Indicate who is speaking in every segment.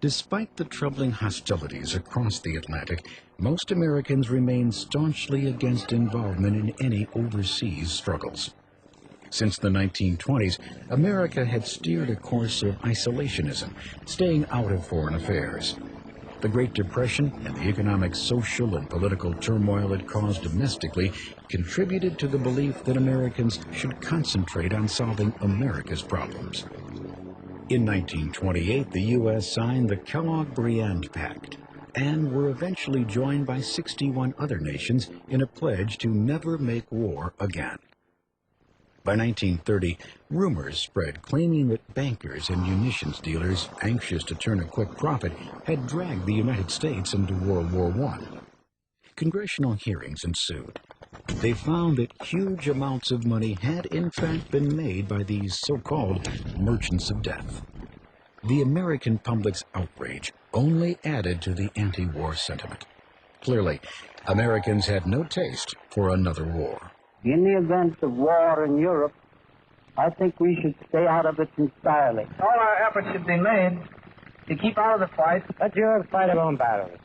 Speaker 1: Despite the troubling hostilities across the Atlantic, most Americans remain staunchly against involvement in any overseas struggles. Since the 1920s, America had steered a course of isolationism, staying out of foreign affairs. The Great Depression and the economic, social, and political turmoil it caused domestically contributed to the belief that Americans should concentrate on solving America's problems. In 1928, the U.S. signed the Kellogg-Briand Pact and were eventually joined by 61 other nations in a pledge to never make war again. By 1930, rumors spread claiming that bankers and munitions dealers, anxious to turn a quick profit, had dragged the United States into World War I. Congressional hearings ensued. They found that huge amounts of money had in fact been made by these so-called merchants of death. The American public's outrage only added to the anti-war sentiment. Clearly, Americans had no taste for another war.
Speaker 2: In the event of war in Europe, I think we should stay out of it entirely.
Speaker 3: All our efforts should be made to keep out of the fight.
Speaker 2: Let Europe fight their own battles.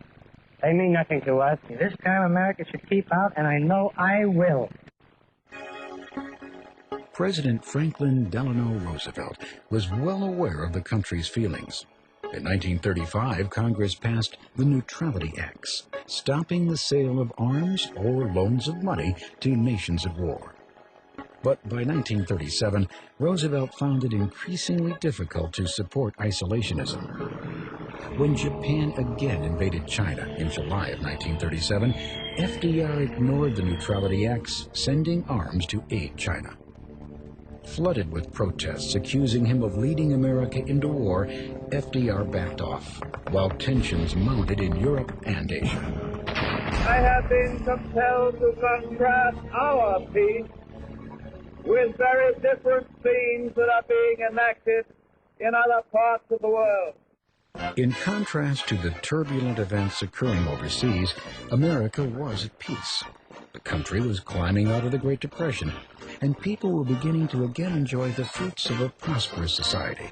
Speaker 2: They mean nothing to us.
Speaker 3: This time America should keep out, and I know I will.
Speaker 1: President Franklin Delano Roosevelt was well aware of the country's feelings. In 1935, Congress passed the Neutrality Acts, stopping the sale of arms or loans of money to nations at war. But by 1937, Roosevelt found it increasingly difficult to support isolationism. When Japan again invaded China in July of 1937, FDR ignored the Neutrality Acts, sending arms to aid China. Flooded with protests accusing him of leading America into war, FDR backed off, while tensions mounted in Europe and Asia.
Speaker 4: I have been compelled to contrast our peace with very different scenes that are being enacted in other parts of the world.
Speaker 1: In contrast to the turbulent events occurring overseas, America was at peace. The country was climbing out of the Great Depression, and people were beginning to again enjoy the fruits of a prosperous society.